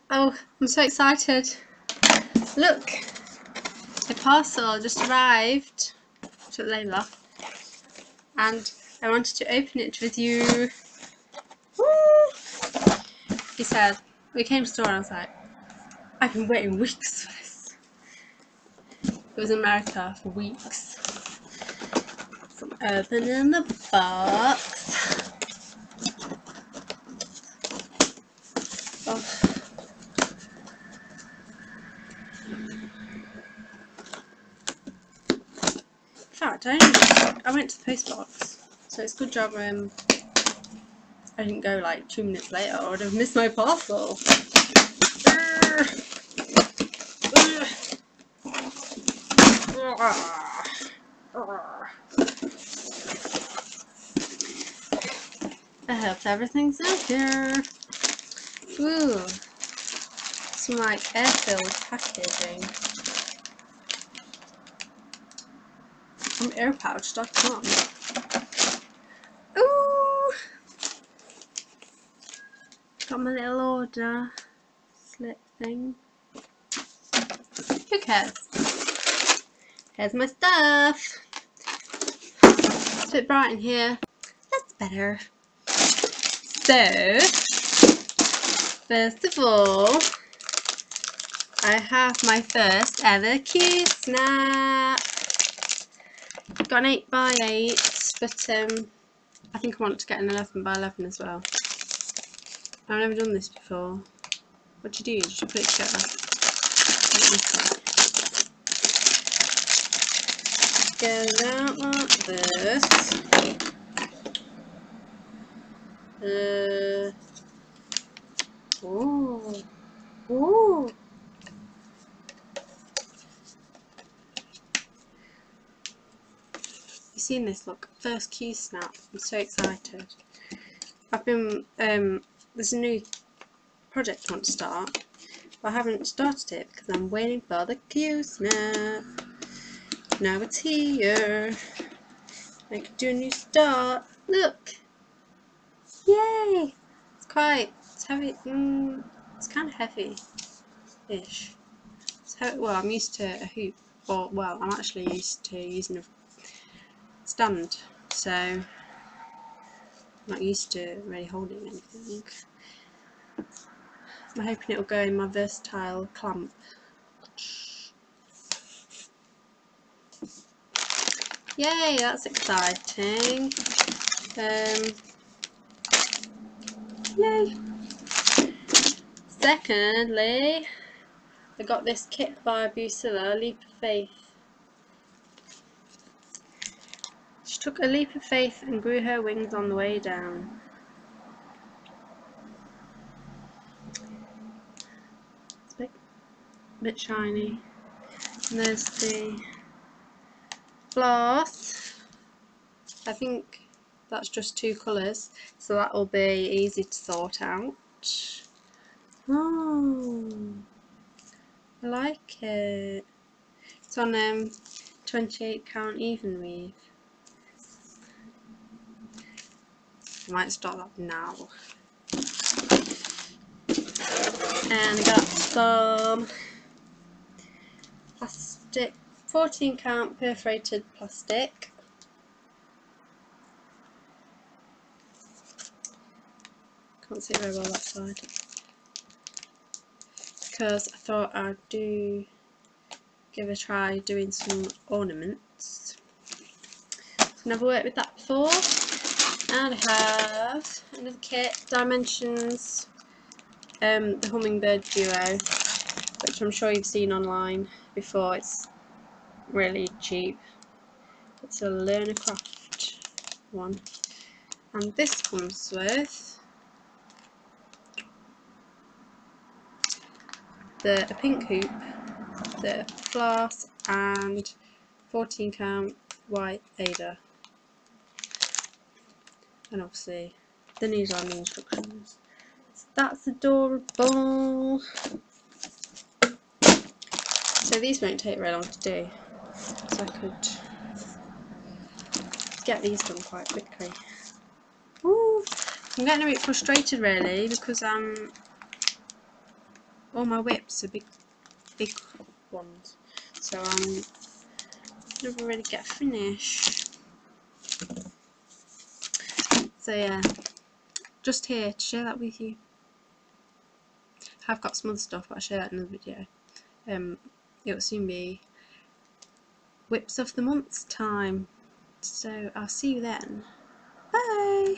Oh, I'm so excited. Look, a parcel just arrived. Took Layla. And I wanted to open it with you. Woo! He said, we came to the store and I was like, I've been waiting weeks for this. It was in America for weeks. So I'm opening the box. Oh. In fact, I went to the post box, so it's a good job I didn't go like 2 minutes later, or I would have missed my parcel. I hope everything's in here. Ooh, some like air-filled packaging from airpouch.com. Ooh, got my little order slip thing. Who cares? Here's my stuff. It's a bit bright in here. That's better. So, first of all, I have my first ever Q-snap. Got an 8x8, but I think I want to get an 11x11 as well. I've never done this before. What do you do? You should put it together. Get it out like this. Ooh. Ooh. You've seen this, look. First Q-snap. I'm so excited. I've been, there's a new project I want to start, but I haven't started it because I'm waiting for the Q-snap. Now it's here. I can do a new start. Look! Yay! It's heavy. It's kind of heavy-ish. Well, I'm used to a hoop, or well, I'm actually used to using a stand, so I'm not used to really holding anything. I'm hoping it'll go in my versatile clamp. Yay, that's exciting. Yay. Secondly, I got this kit by Busilla, Leap of Faith. She took a leap of faith and grew her wings on the way down. It's a bit shiny. And there's the floss. I think that's just 2 colours, so that will be easy to sort out. Oh, I like it. It's on 28 count even weave. I might start that now. And I got some plastic, 14 count perforated plastic. Can't see very well that side, because I thought I'd give a try doing some ornaments. I've never worked with that before. And I have another kit, Dimensions, the Hummingbird Duo, which I'm sure you've seen online before. It's really cheap. It's a Learner Craft one. And this comes with a pink hoop, the floss, and 14 count white Ada. And obviously the news on the instructions. So that's adorable. So these won't take very long to do, so I could get these done quite quickly. Ooh, I'm getting a bit frustrated really, because all my whips are big ones, so I'm never really get finished. So yeah, just here to share that with you. I've got some other stuff, but I'll share that in another video. It will soon be whips of the month's time, so I'll see you then. Bye!